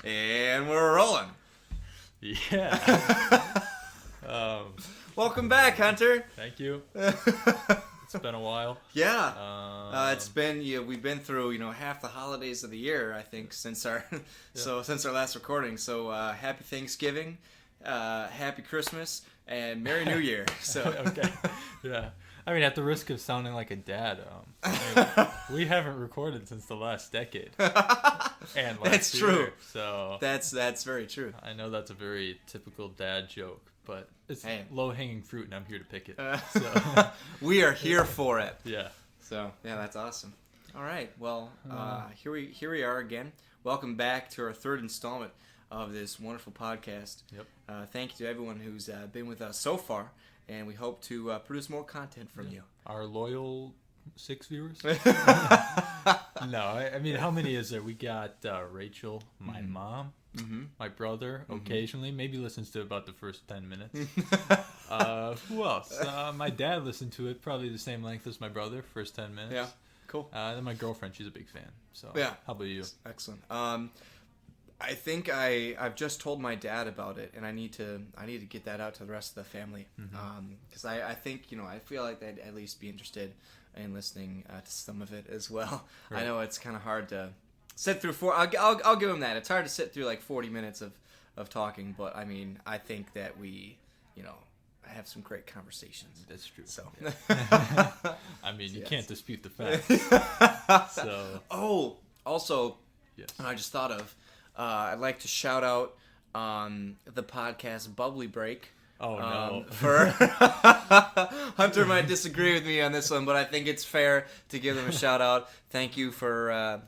And we're rolling. Yeah. Welcome back, Hunter. Thank you. It's been a while. Yeah. It's been we've been through half the holidays of the year, I think, since our since our last recording. So happy Thanksgiving, happy Christmas, and Merry New Year. So Okay. Yeah. I mean, at the risk of sounding like a dad, we haven't recorded since the last decade. And that's year, true. So that's very true. I know that's a very typical dad joke, but it's low-hanging fruit, and I'm here to pick it. So. We are here for it. Yeah. So yeah, that's awesome. All right. Well, here we are again. Welcome back to our third installment of this wonderful podcast. Yep. Thank you to everyone who's been with us so far. And we hope to produce more content from you. Our loyal 6 viewers? No, I mean, how many is there? We got Rachel, my mom, my brother, occasionally. Maybe listens to about the first 10 minutes. Who else? My dad listened to it probably the same length as my brother, first 10 minutes. Yeah, cool. Then my girlfriend, she's a big fan. So yeah. How about you? Excellent. I think I've just told my dad about it, and I need to get that out to the rest of the family, because I think I feel like they'd at least be interested in listening to some of it as well. Right. I know it's kind of hard to sit through I'll give him that. It's hard to sit through like 40 minutes of talking, but I mean I think that we have some great conversations. That's true. So yeah. I mean you can't dispute the fact. So also yes. I just thought of. I'd like to shout out the podcast Bubbly Break. Oh, no. For Hunter might disagree with me on this one, but I think it's fair to give them a shout out. Thank you for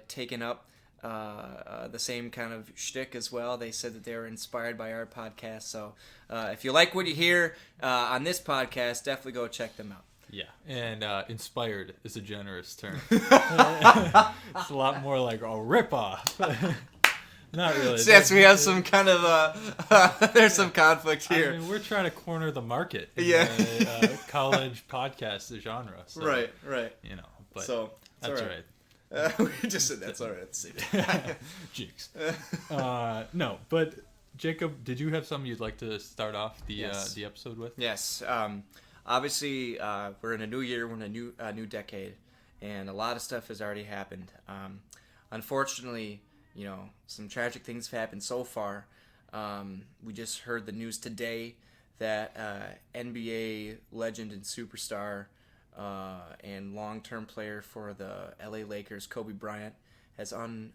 taking up the same kind of shtick as well. They said that they were inspired by our podcast. So if you like what you hear on this podcast, definitely go check them out. Yeah, and inspired is a generous term. It's a lot more like a ripoff. Not really. Yes, we have some kind of there's some conflict here. I mean, we're trying to corner the market in the college podcast genre. So, right. But so that's all right. We just said that's all right. Jinx. No, but Jacob, did you have something you'd like to start off the episode with? Yes. Obviously, we're in a new year, we're in a new decade, and a lot of stuff has already happened. Unfortunately, some tragic things have happened so far. We just heard the news today that NBA legend and superstar and long-term player for the LA Lakers, Kobe Bryant, has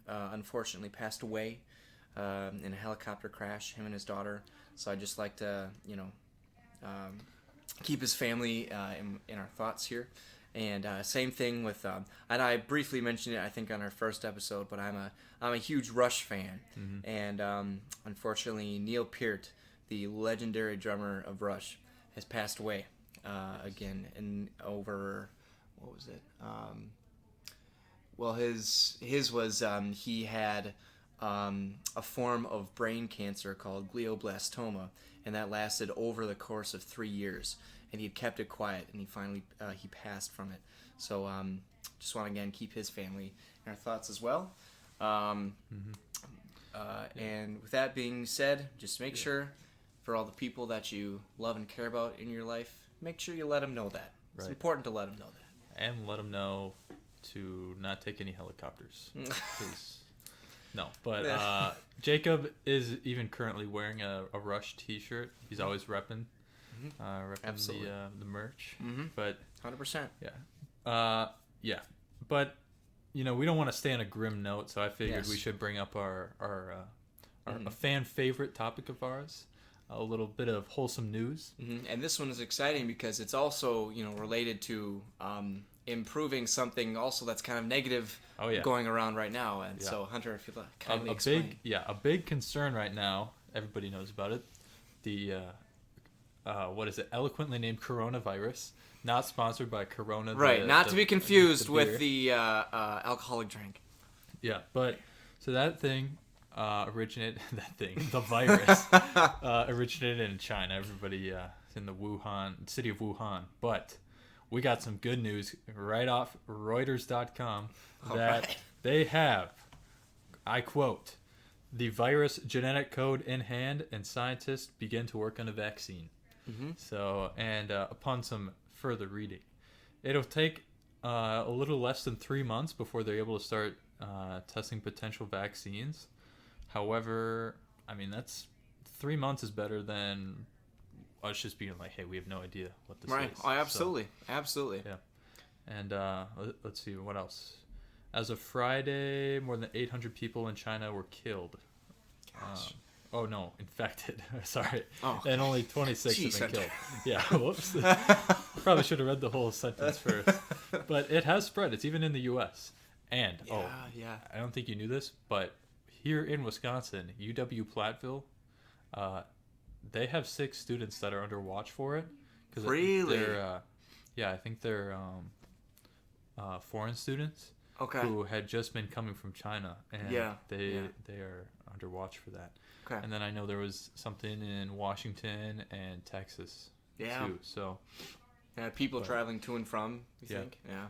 unfortunately passed away in a helicopter crash, him and his daughter. So I'd just like to, keep his family in our thoughts here. And same thing with, and I briefly mentioned it, I think, on our first episode, but I'm a huge Rush fan. Mm-hmm. And unfortunately, Neil Peart, the legendary drummer of Rush, has passed away again in over, what was it? Well, his was, he had a form of brain cancer called glioblastoma, and that lasted over the course of 3 years, and he had kept it quiet, and he finally he passed from it. So just want to again keep his family in our thoughts as well. And with that being said, just make sure for all the people that you love and care about in your life, make sure you let them know that. It's important to let them know that. And let them know to not take any helicopters. No, but Jacob is even currently wearing a Rush T-shirt. He's always repping the merch. Mm-hmm. But 100%. Yeah. But we don't want to stay on a grim note, so I figured we should bring up our a fan favorite topic of ours, a little bit of wholesome news. Mm-hmm. And this one is exciting because it's also related to improving something also that's kind of negative going around right now. And so Hunter, if you'd like kindly explain. A big concern right now, everybody knows about it, the what is it, eloquently named coronavirus, not sponsored by Corona, not to be confused with the alcoholic drink. Yeah, but so that thing the virus originated in China. Everybody in the city of Wuhan, but we got some good news right off Reuters.com that they have, I quote, the virus genetic code in hand, and scientists begin to work on a vaccine. So, and upon some further reading, it'll take a little less than 3 months before they're able to start testing potential vaccines. However, I mean, that's 3 months is better than us just being like, hey, we have no idea what this Right. is. Oh, absolutely. Absolutely. Yeah. And let's see, what else? As of Friday, more than 800 people in China were killed. Gosh. Oh, no, infected. Sorry. Oh. And only 26 Jeez, have been Hunter. killed. Yeah, whoops. Probably should have read the whole sentence first. But it has spread. It's even in the U.S. And, Yeah. I don't think you knew this, but here in Wisconsin, UW-Platteville, they have 6 students that are under watch for it. Really? I think they're foreign students. Okay. Who had just been coming from China, and they are under watch for that. Okay. And then I know there was something in Washington and Texas too. So people traveling to and from, you think? Yeah.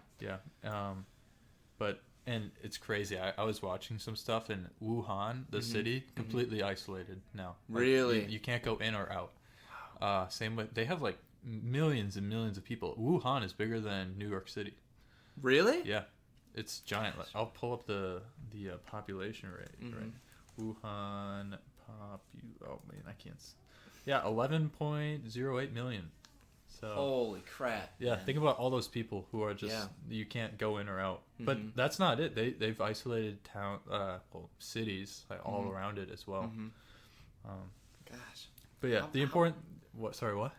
And it's crazy. I was watching some stuff in Wuhan, the city, completely isolated now. Like, Really? you can't go in or out. Same with, they have like millions and millions of people. Wuhan is bigger than New York City. Really? Yeah. It's giant. I'll pull up the population rate. Right. Wuhan Oh man, I can't. Yeah, 11.08 million. So. Holy crap. Yeah, man. think about all those people who are just you can't go in or out. But that's not it. They've isolated cities like all around it as well. Gosh. But yeah, the important. What? Sorry, what?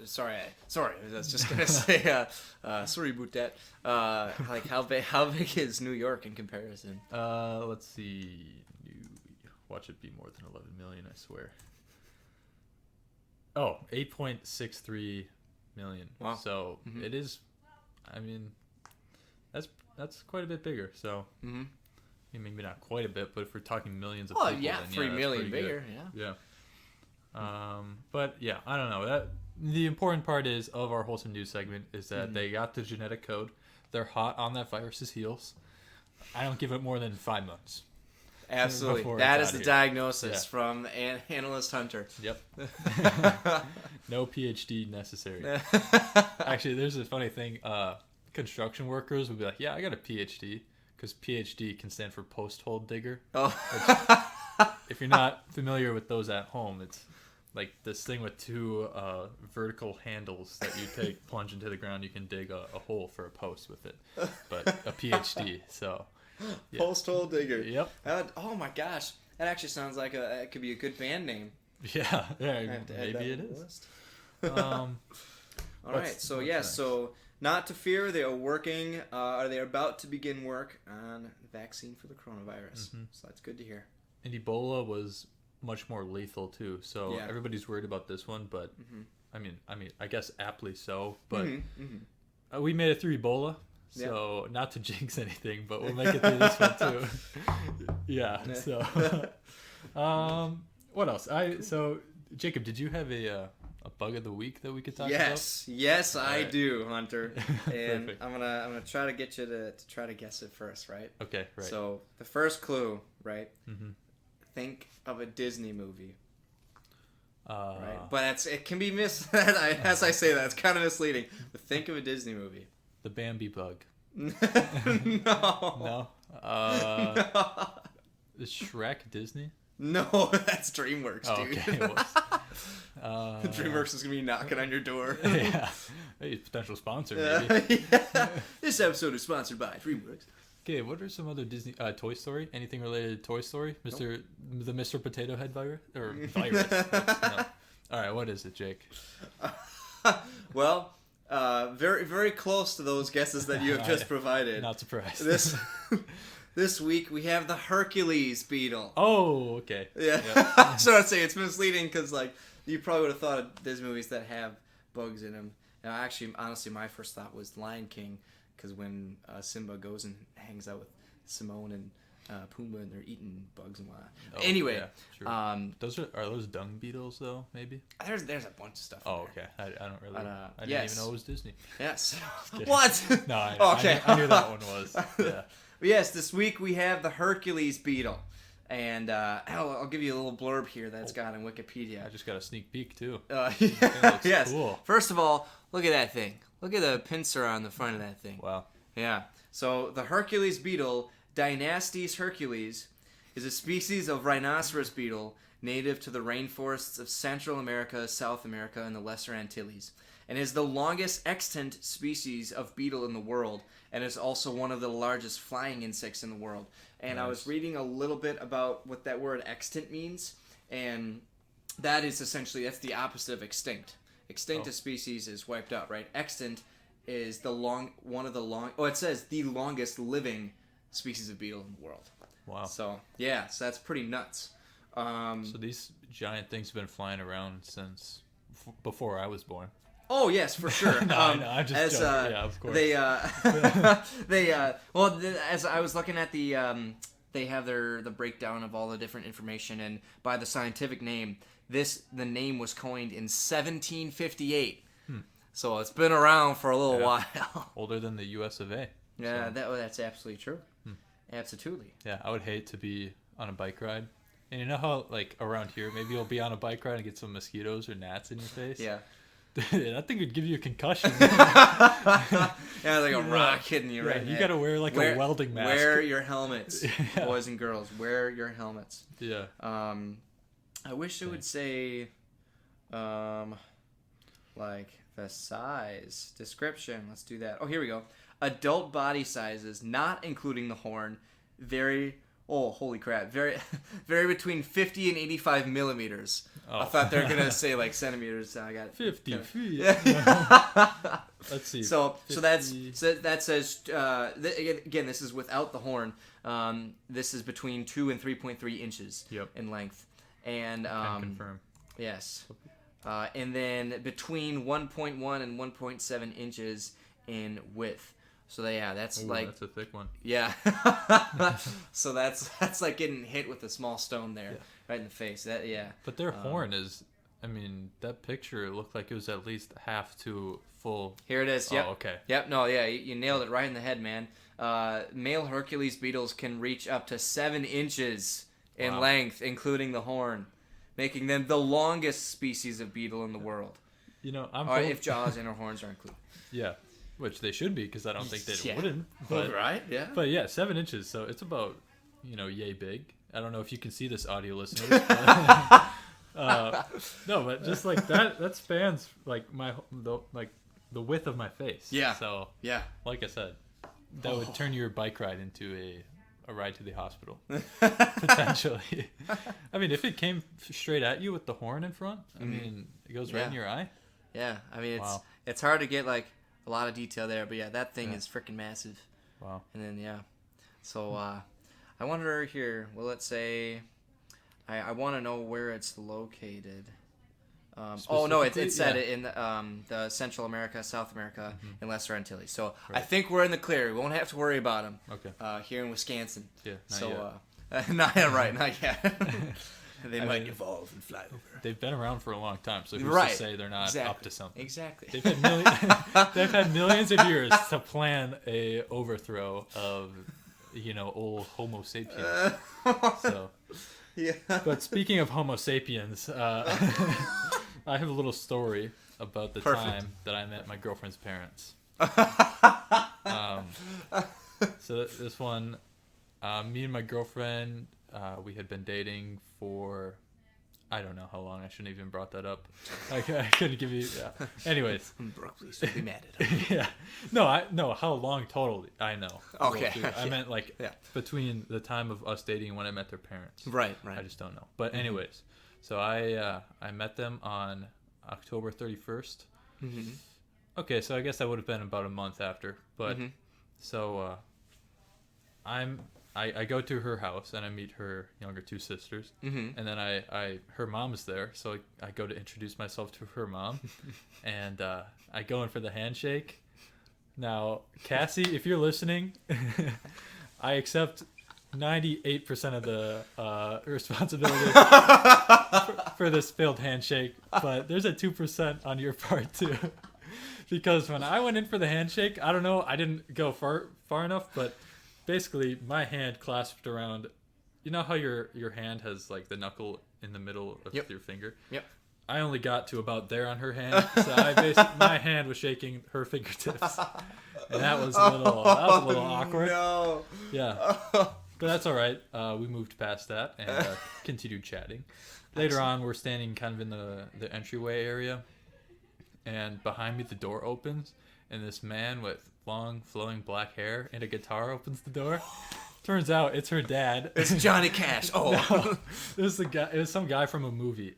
Sorry. I was just gonna say. Sorry about that. Like how big is New York in comparison? Let's see. Watch it be more than 11 million. I swear. Oh, 8.63 million. Wow. So it is. I mean, that's quite a bit bigger. So. I mean, maybe not quite a bit, but if we're talking millions of people, then 3 million bigger. Good. Yeah. But yeah, I don't know. That the important part is of our wholesome news segment is that they got the genetic code. They're hot on that virus's heels. I don't give it more than 5 months. Absolutely, that is the diagnosis from analyst Hunter. Yep. No PhD necessary. Actually, there's a funny thing. Construction workers would be like, "Yeah, I got a PhD," because PhD can stand for post hole digger. Oh. Which, if you're not familiar with those at home, it's like this thing with 2 vertical handles that you plunge into the ground. You can dig a hole for a post with it, but a PhD. So, yeah. Post hole digger. Yep. Oh my gosh, that actually sounds like it could be a good band name. Yeah, maybe it is. All right, so not to fear, they are working. They are about to begin work on the vaccine for the coronavirus. So that's good to hear. And Ebola was much more lethal too. So everybody's worried about this one, but I mean, I guess aptly so. But we made it through Ebola, so not to jinx anything, but we'll make it through this one too. Yeah. So, what else? So Jacob, did you have a bug of the week that we could talk about? Yes, I do, Hunter. And Perfect. I'm gonna try to get you to try to guess it first, right? Okay, right. So the first clue, right? Think of a Disney movie. Right, but it can be as I say that, it's kind of misleading. But think of a Disney movie. The Bambi bug. No. No. No. Is Shrek Disney? No, that's DreamWorks, dude. Okay. DreamWorks is gonna be knocking on your door. Yeah. Hey, potential sponsor, maybe. This episode is sponsored by DreamWorks. Okay, what are some other Disney Toy Story? Anything related to Toy Story? The Mr. Potato Head virus or virus? No. All right, what is it, Jake? Well, very very close to those guesses that you have just provided. Not surprised. This week we have the Hercules beetle. Oh, okay. Yeah. So I'd say it's misleading because like you probably would have thought of these movies that have bugs in them. Now, actually, honestly, my first thought was Lion King. Because when Simba goes and hangs out with Simone and Pumbaa and they're eating bugs and whatnot. Anyway, yeah, sure. Are those dung beetles though? Maybe there's a bunch of stuff. Oh, okay. I don't really. I didn't even know it was Disney. Yes. What? No. I knew that one was. Yeah. Yes. This week we have the Hercules beetle. And I'll give you a little blurb here that's got on Wikipedia. I just got a sneak peek too. Yes. Cool. First of all, look at that thing. Look at the pincer on the front of that thing. Wow. Yeah. So the Hercules beetle, Dynastes Hercules, is a species of rhinoceros beetle native to the rainforests of Central America, South America, and the Lesser Antilles, and is the longest extant species of beetle in the world, and is also one of the largest flying insects in the world. And Nice. I was reading a little bit about what that word extant means, and that is essentially, that's the opposite of extinct. Extinct a species is wiped out, right? Extant is it says the longest living species of beetle in the world. Wow. So that's pretty nuts. So these giant things have been flying around since before I was born. Oh yes, for sure. No, I'm just joking. Yeah, of course. As I was looking at they have the breakdown of all the different information, and by the scientific name, the name was coined in 1758. So it's been around for a little while. Older than the U.S. of A. Yeah, So, that's absolutely true. Absolutely. yeah, I would hate to be on a bike ride. And you know how, like, around here, maybe you'll be on a bike ride and get some mosquitoes or gnats in your face? Yeah. That thing would give you a concussion. Yeah, like a rock hitting you right in the You head. got to wear, a welding mask. Wear your helmets, Yeah. boys and girls. Wear your helmets. Yeah. I wish it would say, like the size description. Let's do that. Oh, here we go. Adult body sizes, not including the horn, vary. Oh, holy crap! Vary between 50 and 85 millimeters. Oh. I thought they were gonna say like centimeters. I got 50 feet. Yeah. Let's see. So 50. that says again. This is without the horn. This is between 2 and 3.3 inches in length, and Can confirm. yes, and then between 1.1 and 1.7 inches in width. So that's Ooh, like that's a thick one. yeah. So that's like getting hit with a small stone there, right in the face. But their horn is, I mean, that picture looked like it was at least half to full. Here it is. Yep. Oh, okay. Yep. No, you nailed it right in the head, man. Male Hercules beetles can reach up to 7 inches in length, including the horn, making them the longest species of beetle in the world. You know, If jaws and or horns are included. Yeah, which they should be, because I don't think they Yeah. wouldn't. But, right? Yeah. But yeah, 7 inches, so it's about, yay big. I don't know if you can see this, audio listeners. But, no, but just like that spans like the width of my face. Yeah. So Yeah. like I said, that would turn your bike ride into a ride to the hospital, potentially. I mean, if it came straight at you with the horn in front, I mean, it goes right in your eye. Yeah. I mean, Wow. it's hard to get like a lot of detail there, but yeah, that thing is freaking massive. Wow. And then so I wonder here. Well, let's say I want to know where it's located. It said it in the Central America, South America, and Lesser Antilles. So I think we're in the clear. We won't have to worry about them. Okay. Here in Wisconsin. Yeah. Not yet, right? Not yet. They might evolve and fly over. They've been around for a long time, so who's Right. to say they're not up to something? Exactly. They've had millions of years to plan a overthrow of, old Homo sapiens. So, Yeah. but speaking of Homo sapiens, I have a little story about the time that I met my girlfriend's parents. So this one, me and my girlfriend, we had been dating for, I don't know how long. I shouldn't have even brought that up. I couldn't give you. Yeah. Anyways. Brooke, please don't be mad at him. Yeah. No. How long total? I know. Okay. I meant between the time of us dating and when I met their parents. Right. I just don't know. But anyways, so I met them on October 31st. Mm-hmm. Okay, so I guess that would have been about a month after. But so I go to her house and I meet her younger two sisters, and then her mom is there, so I go to introduce myself to her mom, and I go in for the handshake. Now, Cassie, if you're listening, I accept 98% of the responsibility for this failed handshake, but there's a 2% on your part too. Because when I went in for the handshake, I don't know, I didn't go far enough, but basically my hand clasped around you know how your hand has like the knuckle in the middle of your finger? Yep. I only got to about there on her hand, so my hand was shaking her fingertips, and that was a little awkward. No. Yeah, but that's all right. We moved past that and continued chatting. Later on, we're standing kind of in the entryway area, and behind me the door opens, and this man with long flowing black hair and a guitar opens the door. Turns out it's her dad. It's Johnny Cash. Oh, no, it was the guy. It was some guy from a movie.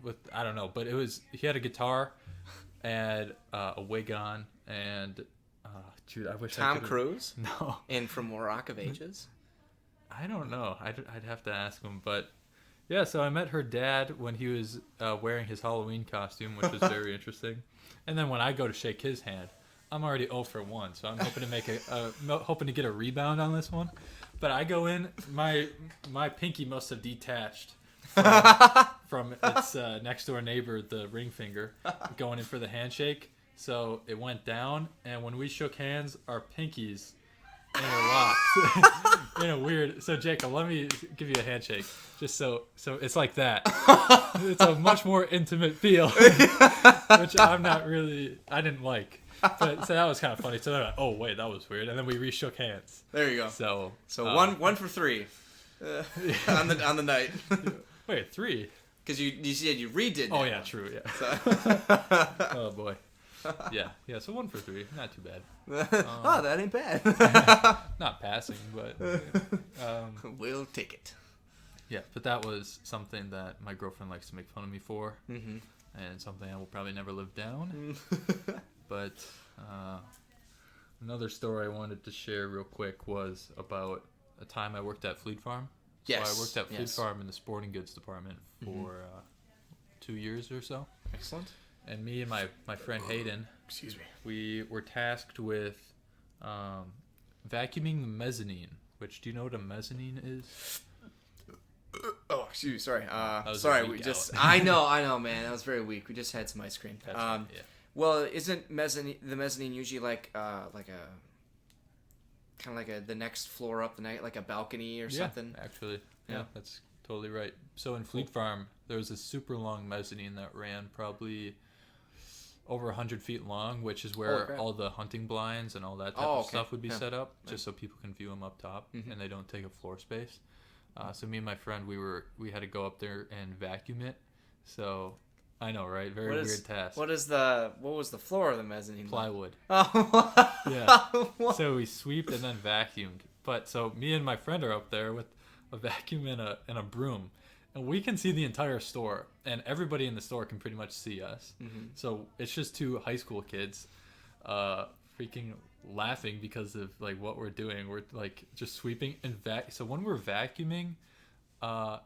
With I don't know, but he had a guitar and a wig on, and dude, I wish Tom Cruise. No, and from Rock of Ages. I don't know. I'd have to ask him, but yeah. So I met her dad when he was wearing his Halloween costume, which was very interesting. And then when I go to shake his hand, I'm already 0 for 1, so I'm hoping to make hoping to get a rebound on this one. But I go in, my pinky must have detached from its next door neighbor, the ring finger, going in for the handshake. So it went down, and when we shook hands, our pinkies interlocked in a weird. So Jacob, let me give you a handshake, just so it's like that. It's a much more intimate feel, which I didn't like. But so that was kind of funny. So they're like, "Oh wait, that was weird," and then we re-shook hands. There you go. So one for 3 on the night. Wait, 3? Because you said you redid. Oh yeah, true. Yeah. So. Oh boy. Yeah. So 1 for 3, not too bad. Oh, that ain't bad. Not passing, but we'll take it. Yeah, but that was something that my girlfriend likes to make fun of me for, and something I will probably never live down. But another story I wanted to share real quick was about a time I worked at Fleet Farm. Yes. So I worked at Fleet Farm in the sporting goods department for 2 years or so. Excellent. And me and my friend Hayden, we were tasked with vacuuming the mezzanine. Which, do you know what a mezzanine is? Oh, excuse me. Sorry. Sorry. We just. I know, man. That was very weak. We just had some ice cream. Yeah. Well, isn't the mezzanine usually like a kind of like the next floor up, like a balcony or something? Actually, yeah, that's totally right. So in Fleet Farm, there was a super long mezzanine that ran probably over 100 feet long, which is where all the hunting blinds and all that type of stuff would be set up, just so people can view them up top and they don't take up floor space. So me and my friend, we had to go up there and vacuum it. So I know, right? Very weird task. What was the floor of the mezzanine? Plywood. Oh. Yeah. So we sweeped and then vacuumed. But so me and my friend are up there with a vacuum and a broom, and we can see the entire store, and everybody in the store can pretty much see us. So it's just 2 high school kids, freaking laughing because of like what we're doing. We're like just sweeping and So when we're vacuuming,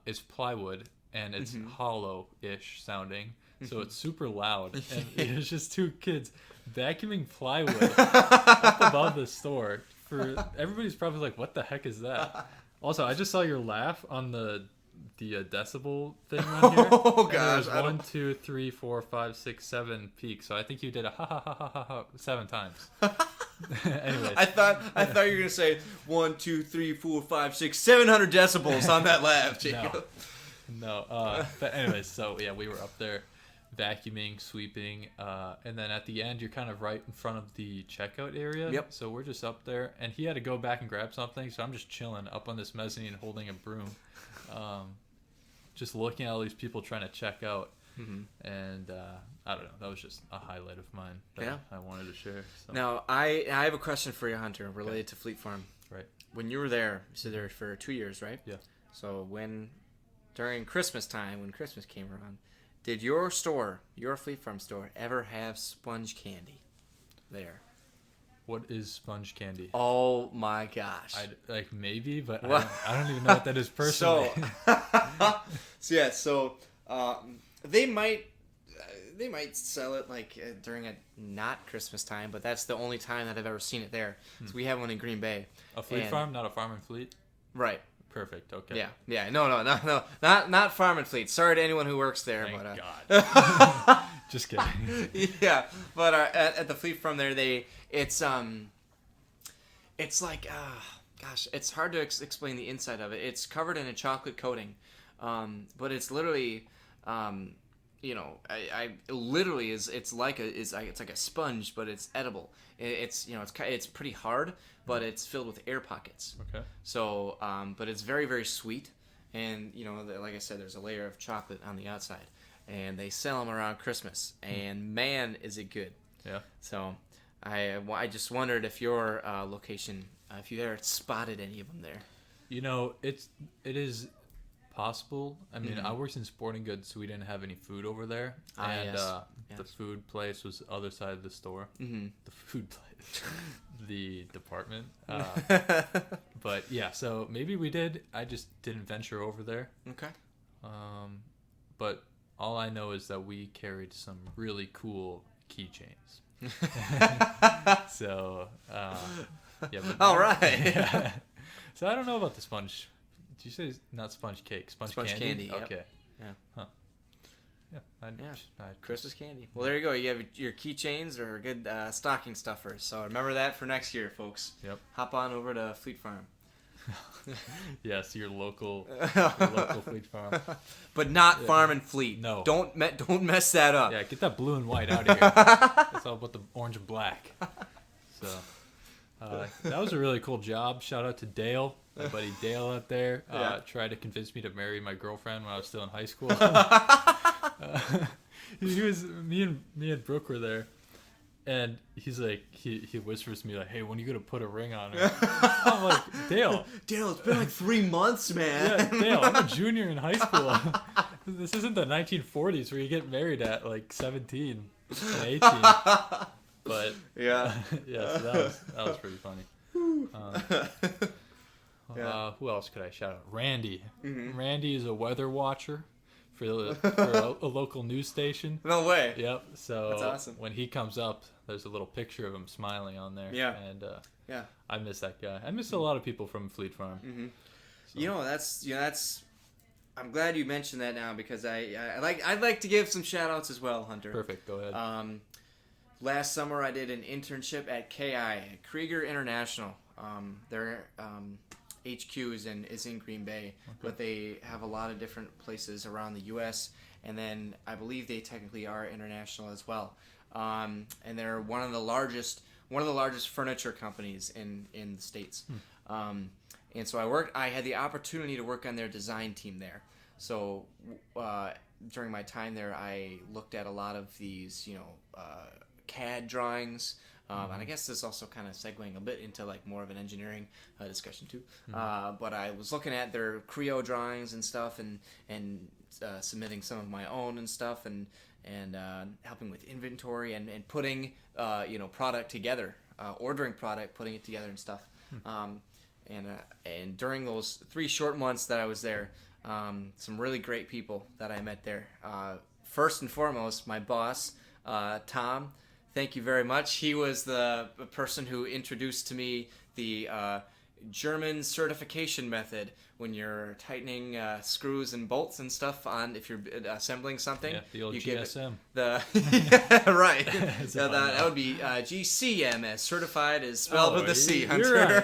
it's plywood and it's hollow-ish sounding. So it's super loud, and it's just 2 kids vacuuming plywood up above the store. Everybody's probably like, "What the heck is that?" Also, I just saw your laugh on the decibel thing on here. Oh gosh! There's 1, 2, 3, 4, 5, 6, 7 peaks. So I think you did a ha ha ha ha ha ha 7 times. Anyways, I thought you were gonna say 1, 2, 3, 4, 5, 6, 700 decibels on that laugh, Jacob. No. But anyways, so yeah, we were up there vacuuming, sweeping, and then at the end you're kind of right in front of the checkout area. Yep. So we're just up there, and he had to go back and grab something, so I'm just chilling up on this mezzanine holding a broom, just looking at all these people trying to check out. And I don't know, that was just a highlight of mine that I wanted to share. So. Now I have a question for you, Hunter, related to Fleet Farm. Right. When you were there, you said there for 2 years, right? Yeah. So during Christmas time, when Christmas came around, did your Fleet Farm store, ever have sponge candy there? What is sponge candy? Oh my gosh! Maybe, but I don't even know what that is personally. So they might sell it during a not Christmas time, but that's the only time that I've ever seen it there. So we have one in Green Bay. A Fleet Farm, not a Farm and Fleet. Right. Perfect. Okay. Yeah. No. Not Farm and Fleet. Sorry to anyone who works there. Thank God. Just kidding. Yeah, but at the Fleet Farm there, it's like gosh, it's hard to explain the inside of it. It's covered in a chocolate coating, but it's literally, I literally it's like a sponge, but it's edible. It's pretty hard, but it's filled with air pockets. Okay. So, but it's very, very sweet, and like I said, there's a layer of chocolate on the outside, and they sell them around Christmas, and man, is it good. Yeah. So, I just wondered if your location, if you ever spotted any of them there. It is possible. I mean, I worked in sporting goods, so we didn't have any food over there, and Yes. the food place was the other side of the store. Mm-hmm. The food place, the department. But yeah, so maybe we did. I just didn't venture over there. Okay. But all I know is that we carried some really cool keychains. So, yeah. But All right. Yeah. So I don't know about the sponge. Did you say not sponge cake? Sponge candy? Yep. Okay. Yeah. Huh. Yeah. Christmas candy. Well, there you go. You have your keychains or good stocking stuffers. So remember that for next year, folks. Yep. Hop on over to Fleet Farm. Yes, your local Fleet Farm. But not Farm and Fleet. No. Don't mess that up. Yeah, get that blue and white out of here. It's all about the orange and black. So that was a really cool job. Shout out to Dale, my buddy Dale out there. Tried to convince me to marry my girlfriend when I was still in high school. Me and Brooke were there, and he's like, he whispers to me like, "Hey, when are you gonna put a ring on her?" I'm like, Dale, it's been like 3 months, man. yeah, Dale, I'm a junior in high school. This isn't the 1940s where you get married at like 17 and 18. But yeah, so that was pretty funny. Who else could I shout out? Randy. Mm-hmm. Randy is a weather watcher for a local news station. No way. Yep. So That's awesome. when he comes up, there's a little picture of him smiling on there. Yeah. And Yeah. I miss that guy. I miss a lot of people from Fleet Farm. Mm-hmm. So. That's. I'm glad you mentioned that now because I'd like to give some shout outs as well, Hunter. Perfect. Go ahead. Last summer I did an internship at KI, Krieger International. Their HQ is in Green Bay, but they have a lot of different places around the U.S. And then I believe they technically are international as well. And they're one of the largest furniture companies in the States. And so I had the opportunity to work on their design team there. So during my time there, I looked at a lot of these, CAD drawings. And I guess this is also kind of segueing a bit into like more of an engineering discussion too. But I was looking at their Creo drawings and stuff, and submitting some of my own and stuff, and helping with inventory and putting product together, ordering product, putting it together and stuff. And during those 3 short months that I was there, some really great people that I met there. First and foremost, my boss, Tom. Thank you very much. He was the person who introduced to me the German certification method when you're tightening screws and bolts and stuff on if you're assembling something. Yeah, the old you GSM. Right. That would be GCM, as certified is spelled with a C, Hunter. You're right.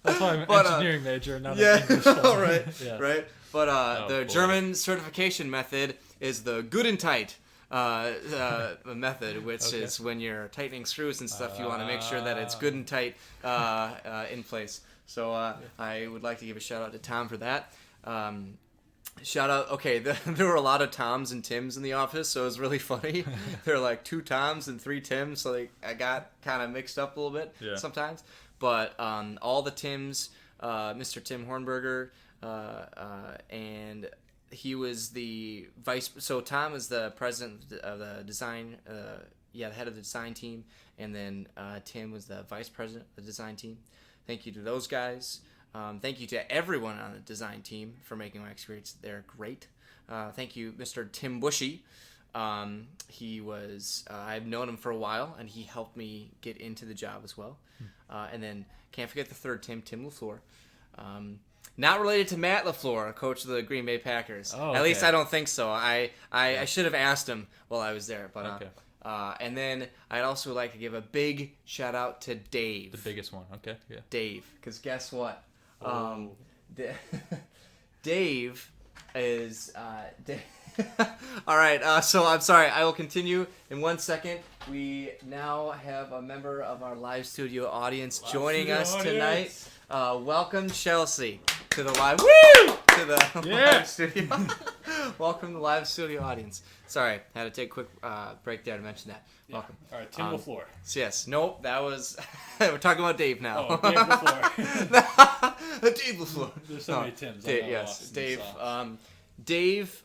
That's why I'm an engineering major, not an English one. Right, yeah. right. But the German certification method is the Gudentight method, which is when you're tightening screws and stuff, you want to make sure that it's good and tight in place. So I would like to give a shout out to Tom for that. Shout out. Okay, there were a lot of Toms and Tims in the office, so it was really funny. There were like 2 Toms and 3 Tims, so I got kind of mixed up a little bit sometimes. But all the Tims, Mr. Tim Hornberger, and he was the vice. So Tom is the president of the design, the head of the design team, and then Tim was the vice president of the design team. Thank you to those guys. Thank you to everyone on the design team for making my experience there great. Thank you, Mr. Tim Bushy. He was, I've known him for a while, and he helped me get into the job as well. And then, can't forget the third Tim LaFleur. Not related to Matt LaFleur, coach of the Green Bay Packers. Oh, okay. At least I don't think so. I should have asked him while I was there. But And then I'd also like to give a big shout out to Dave. The biggest one. Okay. Yeah. Dave, because guess what? Oh. Dave is. All right. So I'm sorry. I will continue in 1 second. We now have a member of our live studio audience joining us tonight. Welcome, Chelsea, to the live. Woo! To the live studio. Welcome to the live studio audience. Sorry, had to take a quick break there to mention that. Yeah. Welcome. All right, Tim LaFleur. So yes. Nope. That was. We're talking about Dave now. Oh, Dave LaFleur. Dave LaFleur. There's so many Tims. Dave, yes, Dave. Dave.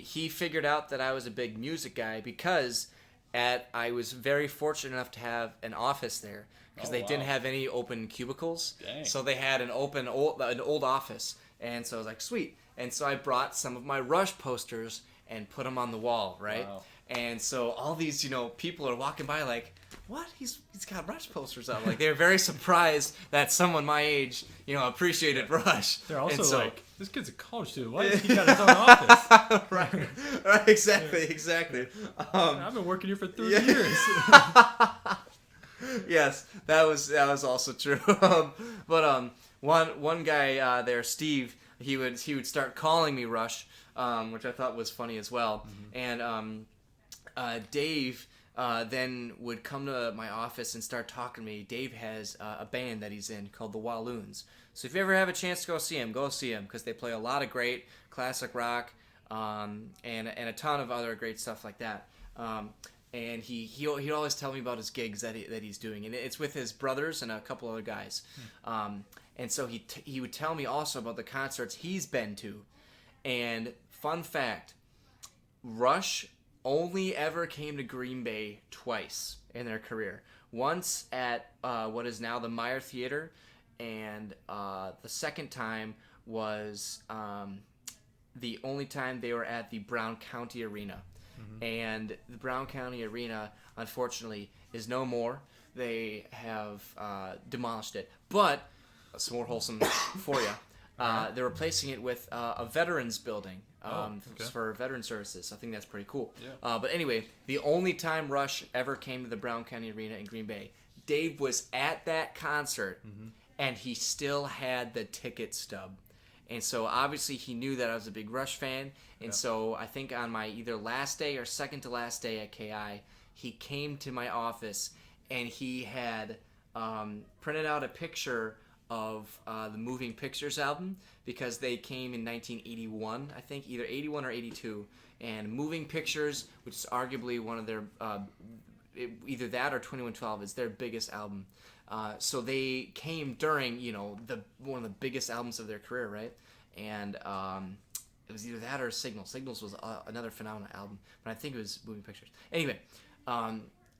He figured out that I was a big music guy because I was very fortunate enough to have an office there because they didn't have any open cubicles. Dang. So they had an old office, and so I was like, sweet. And so I brought some of my Rush posters and put them on the wall, right? Wow. And so all these, people are walking by like, what? He's got Rush posters up. Like, they're very surprised that someone my age, appreciated Rush. They're also and so, like, this kid's a college student. Why does he got his own office? right, exactly. I've been working here for 30 years. Yes, that was also true. But one guy there, Steve, he would start calling me Rush, which I thought was funny as well. Mm-hmm. And Dave then would come to my office and start talking to me. Dave has a band that he's in called the Walloons. So if you ever have a chance to go see him because they play a lot of great classic rock and a ton of other great stuff like that. And he'd always tell me about his gigs that he's doing, and it's with his brothers and a couple other guys. And so he would tell me also about the concerts he's been to. And fun fact, Rush only ever came to Green Bay twice in their career. Once at what is now the Meyer Theater, and the second time was the only time they were at the Brown County Arena. Mm-hmm. And the Brown County Arena, unfortunately, is no more. They have demolished it. But, some more wholesome for you. They're replacing it with a veterans building for veteran services. I think that's pretty cool. Yeah. But anyway, the only time Rush ever came to the Brown County Arena in Green Bay, Dave was at that concert, and he still had the ticket stub. And so obviously he knew that I was a big Rush fan. And so I think on my either last day or second to last day at KI, he came to my office and he had printed out a picture of the Moving Pictures album because they came in 1981, I think, either 81 or 82. And Moving Pictures, which is arguably one of their, either that or 2112 is their biggest album. So they came during, one of the biggest albums of their career, right? And it was either that or Signals. Signals was another phenomenal album, but I think it was Moving Pictures. Anyway,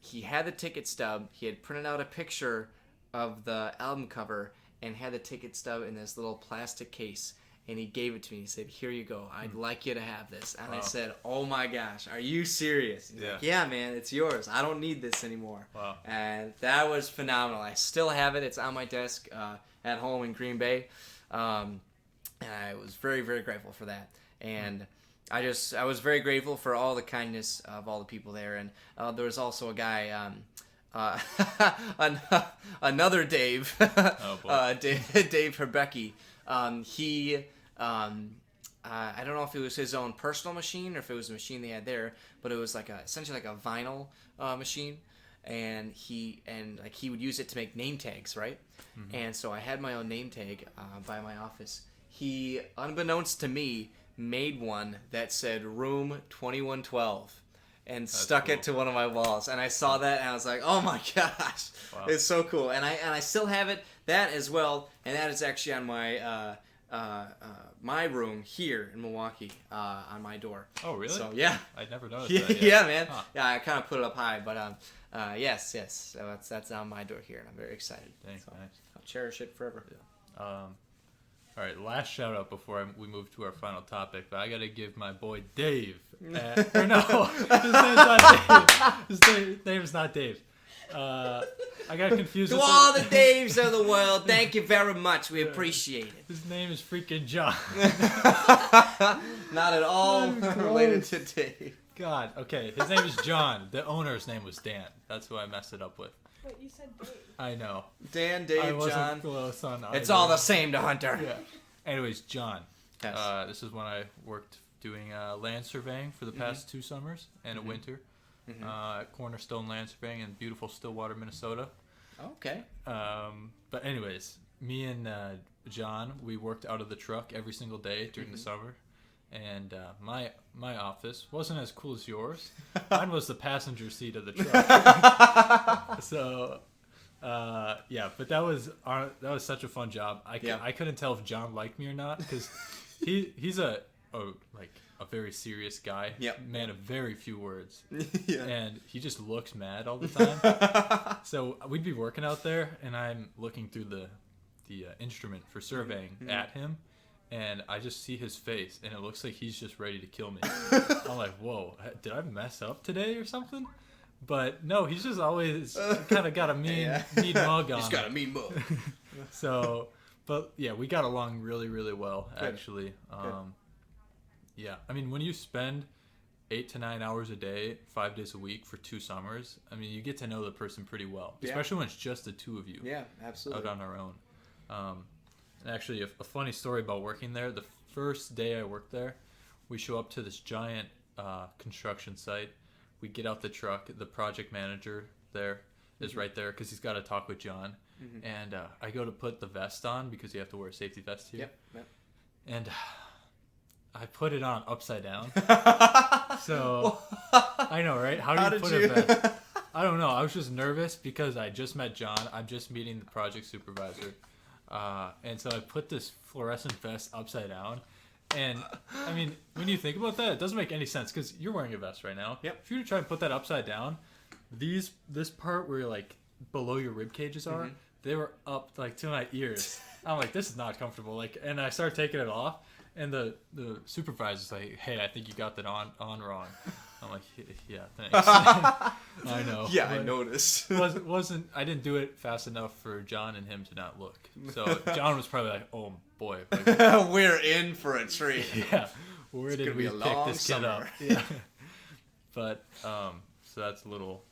he had the ticket stub. He had printed out a picture of the album cover and had the ticket stub in this little plastic case. And he gave it to me. He said, "Here you go. I'd like you to have this." And I said, "Oh my gosh, are you serious?" He's like, "Yeah, man, it's yours. I don't need this anymore." Wow. And that was phenomenal. I still have it. It's on my desk at home in Green Bay. And I was very, very grateful for that. And I was very grateful for all the kindness of all the people there. And there was also a guy, another Dave, Dave Herbecky. I don't know if it was his own personal machine or if it was a machine they had there, but it was essentially like a vinyl machine, and he would use it to make name tags, right? Mm-hmm. And so I had my own name tag by my office. He, unbeknownst to me, made one that said Room 2112 and stuck it to one of my walls, and I saw that and I was like, oh my gosh, wow. It's so cool. And I still have it, that as well, and that is actually on my my room here in Milwaukee, on my door. Oh, really? So yeah, I never noticed that. Yet. Yeah, man. Huh. Yeah, I kind of put it up high, but yes. So that's on my door here, and I'm very excited. Thanks, so nice. I'll cherish it forever. Yeah. All right, last shout out before we move to our final topic, but I gotta give my boy Dave. Or no, his name's not Dave. His name's not Dave. I got confused. To all the Daves of the world, thank you very much. We appreciate it. His name is freaking John. Not at all related to Dave. God. Okay, his name is John. The owner's name was Dan. That's who I messed it up with. Wait, you said Dave. I know. Dan, I Dave, wasn't John. close on It's either. all the same to Hunter. Yeah. Anyways, John. Yes. This is when I worked doing land surveying for the past 2 summers and a winter at Cornerstone Land Surveying in beautiful Stillwater, Minnesota. Okay. But anyways, me and John, we worked out of the truck every single day during the summer. And my office wasn't as cool as yours. Mine was the passenger seat of the truck. So, yeah, but that was such a fun job. I couldn't tell if John liked me or not because he's a very serious guy. Yep. Man of very few words. Yeah. And he just looks mad all the time. So we'd be working out there, and I'm looking through the instrument for surveying at him. And I just see his face, and it looks like he's just ready to kill me. I'm like, whoa, did I mess up today or something? But no, he's just always kind of got a mean mug on He's got a mean mug. So, but yeah, we got along really, really well, Good. actually. Yeah, I mean, when you spend 8 to 9 hours a day, 5 days a week for 2 summers, I mean, you get to know the person pretty well, Yeah. especially when it's just the 2 of you Yeah, absolutely. out on our own. Actually, a funny story about working there. The first day I worked there, we show up to this giant construction site. We get out the truck. The project manager there is right there because he's got to talk with John. And I go to put the vest on because you have to wear a safety vest here. Yep. And I put it on upside down. So I know, right? How do you put a vest? I don't know. I was just nervous because I just met John. I'm just meeting the project supervisor. And so I put this fluorescent vest upside down. And, I mean, when you think about that, it doesn't make any sense because you're wearing a vest right now. Yep. If you were to try and put that upside down, this part where, like, below your rib cages are, they were up, like, to my ears. I'm like, this is not comfortable. Like, and I started taking it off, and the supervisor's like, hey, I think you got that on wrong. I'm like, yeah, thanks. I know. Yeah, I noticed. wasn't I didn't do it fast enough for John and him to not look. So John was probably like, oh boy, like, We're in for a treat. yeah, where did gonna we be a pick long this kid up? summer. Yeah. But so that's a little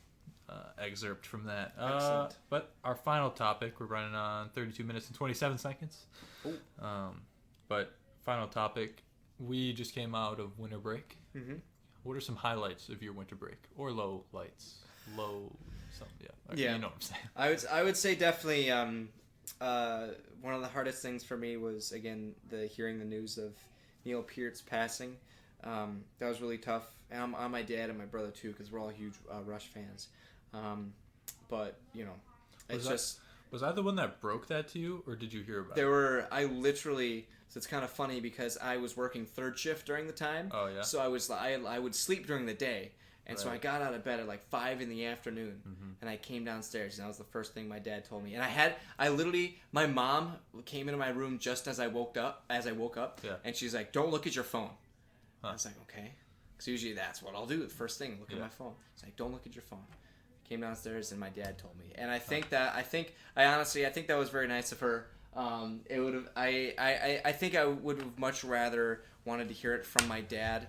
excerpt from that. Excellent. But our final topic, we're running on 32 minutes and 27 seconds. Ooh. But final topic, we just came out of winter break. What are some highlights of your winter break, or low lights? Yeah. You know what I'm saying. I would say definitely one of the hardest things for me was, again, hearing the news of Neil Peart's passing. That was really tough. And I'm my dad and my brother too, because we're all huge Rush fans. But you know, Was I the one that broke that to you, or did you hear about it? So it's kind of funny because I was working third shift during the time. Oh, yeah? So I would sleep during the day. And so I Right. got out of bed at like 5 in the afternoon, and I came downstairs, and that was the first thing my dad told me. And my mom came into my room just as I woke up, Yeah. and she's like, "Don't look at your phone." Huh. I was like, "Okay," because usually that's what I'll do. The first thing, look at Yeah. my phone. She's like, "Don't look at your phone." Came downstairs, and my dad told me, and I think that was very nice of her. It would have. I think I would have much rather wanted to hear it from my dad.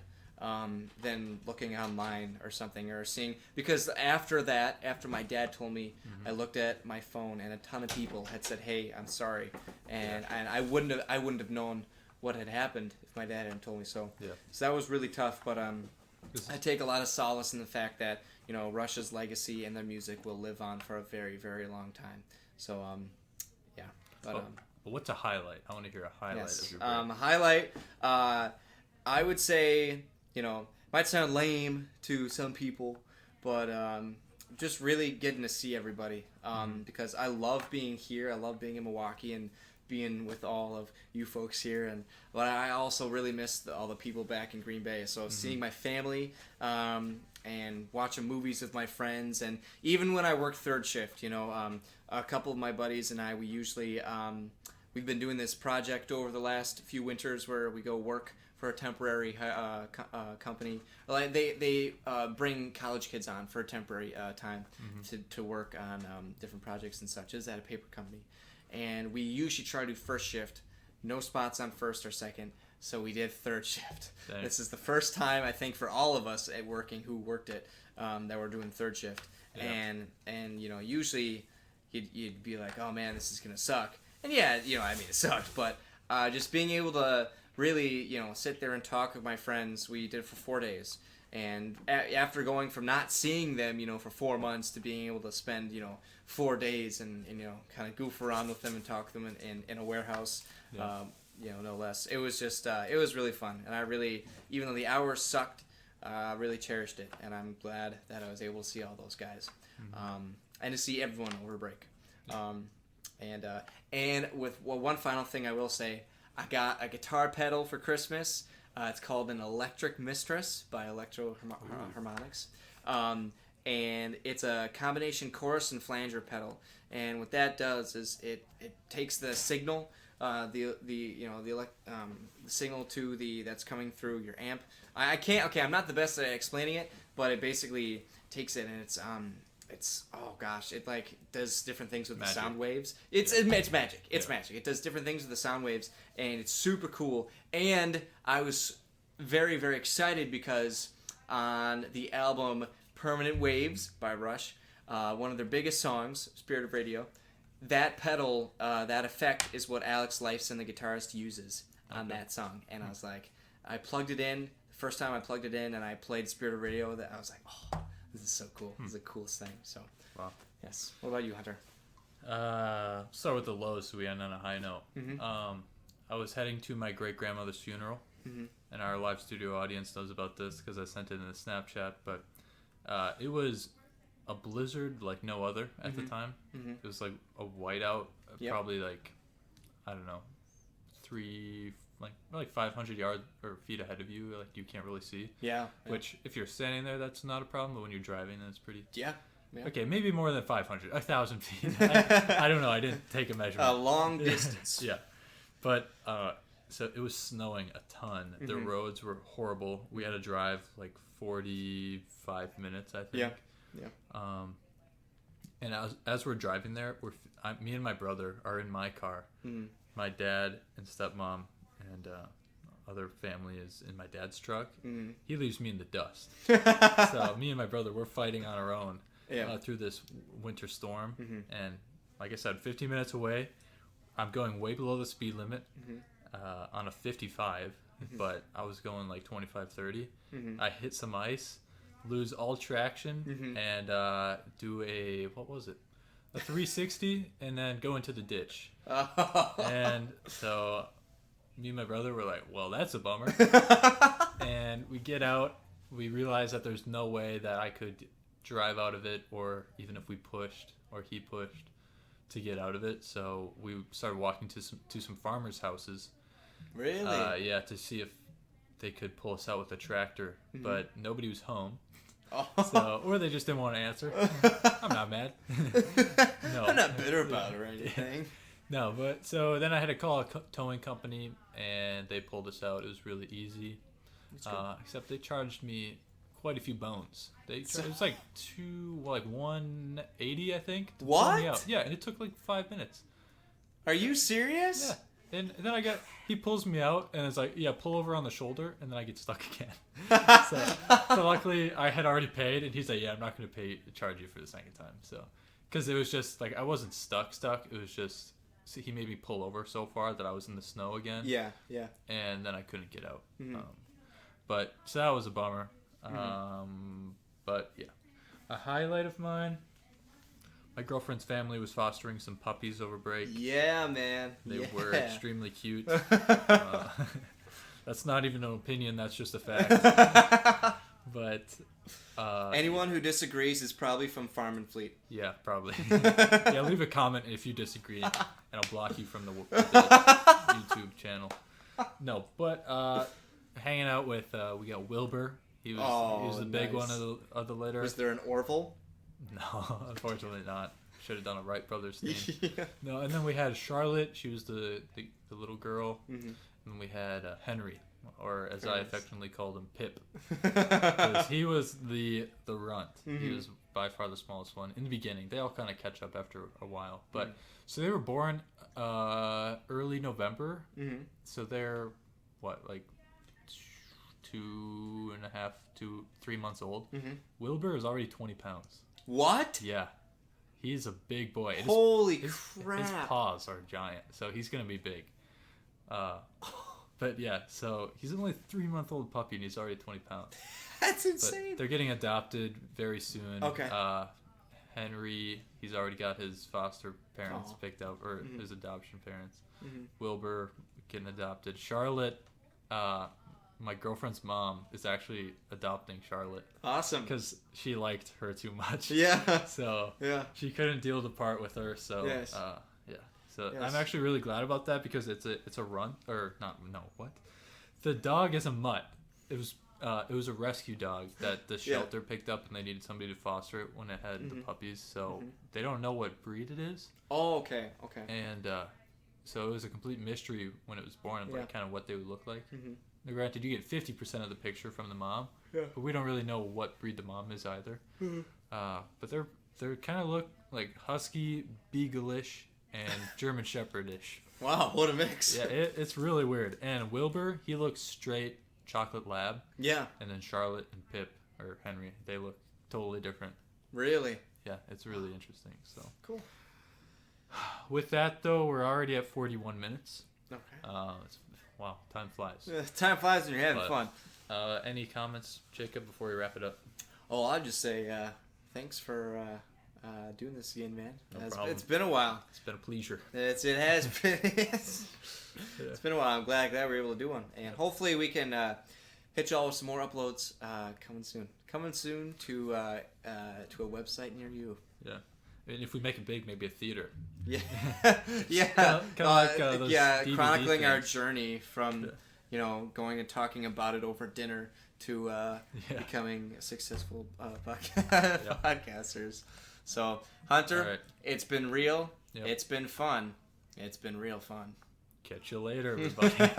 Than looking online or something, or seeing, because after my dad told me, I looked at my phone and a ton of people had said, "Hey, I'm sorry," and I wouldn't have known what had happened if my dad hadn't told me. So that was really tough. But I take a lot of solace in the fact that, you know, Rush's legacy and their music will live on for a very, very long time. So yeah. But But what's a highlight? I want to hear a highlight of your break. a highlight. I would say, you know, might sound lame to some people, but just really getting to see everybody. Because I love being here. I love being in Milwaukee and being with all of you folks here. But I also really miss all the people back in Green Bay. So seeing my family and watching movies with my friends, and even when I work third shift, you know, a couple of my buddies and I, we usually we've been doing this project over the last few winters where we go work for a temporary company. Like they bring college kids on for a temporary time to work on different projects and such. It's at a paper company, and we usually try to do first shift, no spots on first or second, So we did third shift. Dang. This is the first time, I think, for all of us at working who worked it, that we're doing third shift. Yeah. And usually you'd be like, oh man, this is gonna suck. And yeah, it sucked. But just being able to really, sit there and talk with my friends, we did it for 4 days. And after going from not seeing them, for 4 months to being able to spend, 4 days and kind of goof around with them and talk to them in a warehouse, no less. It was just, it was really fun. And I really, even though the hours sucked, really cherished it. And I'm glad that I was able to see all those guys. And to see everyone over break. And with one final thing I will say, I got a guitar pedal for Christmas. It's called an Electric Mistress by Electro Harmonics. And it's a combination chorus and flanger pedal. And what that does is it takes the signal, the signal that's coming through your amp. I'm not the best at explaining it, but it basically takes it and it's oh gosh, it like does different things with magic. The sound waves. It's magic. It's magic. It does different things with the sound waves, and it's super cool. And I was very, very excited because on the album Permanent Waves by Rush, one of their biggest songs, Spirit of Radio, that pedal, that effect is what Alex Lifeson, the guitarist, uses on that song. And I was like, I plugged it in. The first time I plugged it in and I played Spirit of Radio, that I was like, oh, this is so cool. This is the coolest thing. So, Wow. yes. What about you, Hunter? Start with the lows so we end on a high note. Mm-hmm. I was heading to my great-grandmother's funeral, and our live studio audience knows about this because I sent it in a Snapchat, but it was a blizzard like no other at the time. It was like a whiteout, probably like, I don't know, like 500 yards or feet ahead of you, like you can't really see. Yeah. Which, if you're standing there, that's not a problem, but when you're driving, then it's pretty... Yeah. Okay, maybe more than 500, 1,000 feet. I don't know. I didn't take a measurement. A long distance. Yeah, but so it was snowing a ton. The roads were horrible. We had to drive like 45 minutes, I think. Yeah. And as we're driving there, me and my brother are in my car. My dad and stepmom and other family is in my dad's truck. He leaves me in the dust. So me and my brother, we're fighting on our own through this winter storm. And like I said, 15 minutes away, I'm going way below the speed limit on a 55, but I was going like 25, 30. I hit some ice, lose all traction, and do a 360, and then go into the ditch. And so me and my brother were like, well, that's a bummer. And we get out, we realize that there's no way that I could drive out of it, or even if we pushed or he pushed to get out of it. So we started walking to some farmers' houses. Really? Yeah, to see if they could pull us out with a tractor, but nobody was home. So, or they just didn't want to answer. I'm not mad. No. I'm not bitter about it or anything. No, but so then I had to call a towing company, and they pulled us out. It was really easy. Except they charged me quite a few bones. It was like 180, I think. To What? pull me out. Yeah, and it took like 5 minutes. Are you serious? Yeah. And then he pulls me out, and it's like, yeah, pull over on the shoulder, and then I get stuck again. So luckily I had already paid, and he's like, yeah, I'm not going to charge you for the second time. So, because it was just like, I wasn't stuck. It was just, so he made me pull over so far that I was in the snow again. Yeah. And then I couldn't get out. But so that was a bummer. But yeah, a highlight of mine. My girlfriend's family was fostering some puppies over break. Yeah, man. They were extremely cute. That's not even an opinion, that's just a fact. But anyone who disagrees is probably from Farm and Fleet. Yeah, probably. Yeah, leave a comment if you disagree, and I'll block you from the YouTube channel. No, but hanging out with we got Wilbur. He was the big one of the litter. Was there an Orville? No, unfortunately not. Should have done a Wright Brothers thing. Yeah. No, and then we had Charlotte. She was the little girl. And we had Henry, or as I affectionately called him, Pip. Because he was the runt. He was by far the smallest one in the beginning. They all kind of catch up after a while. But so they were born early November. So they're like 2.5 to 3 months old. Mm-hmm. Wilbur is already 20 pounds. What? Yeah, he's a big boy. Holy His crap! paws are giant, so he's gonna be big. But yeah, so he's only a 3-month-old puppy and he's already 20 pounds. That's But insane. they're getting adopted very soon. Okay. Henry, he's already got his foster parents Aw. picked out, or Mhm. his adoption parents. Mhm. Wilbur getting adopted. Charlotte, my girlfriend's mom is actually adopting Charlotte Awesome. because she liked her too much. Yeah. So Yeah. she couldn't deal to part with her. So Yes. yeah. So Yes. I'm actually really glad about that because it's a run or not. No, what? The dog is a mutt. It was a rescue dog that the Yeah. shelter picked up, and they needed somebody to foster it when it had the Mhm. puppies. So Mhm. they don't know what breed it is, Oh, okay. Okay. and so it was a complete mystery when it was born of Yeah. like kind of what they would look like. Mhm. Now, granted, you get 50% of the picture from the mom, Yeah. but we don't really know what breed the mom is either. Mhm. But they're kind of look like husky, beagle-ish, and German Shepherd-ish. Wow, what a mix. Yeah, it's really weird. And Wilbur, he looks straight chocolate lab, Yeah. and then Charlotte and Pip or Henry, they look totally different. Really. Yeah, it's really interesting. So Cool. with that though, we're already at 41 minutes. Okay. Wow, time flies. Time flies when you're having But- fun. Any comments, Jacob, before we wrap it up? Oh, I'll just say thanks for doing this again, man. No problem. It's been a while. It's been a pleasure. It has been. It's been a while. I'm glad we were able to do one, and hopefully we can hit y'all with some more uploads coming soon. Coming soon to a website near you. Yeah. And if we make it big, maybe a theater. Yeah, yeah, Kinda like, those yeah. DVD Chronicling our things. journey from Yeah. going and talking about it over dinner to Yeah. becoming successful podcasters. So Hunter, All right. it's been real. Yep. It's been fun. It's been real fun. Catch you later, everybody.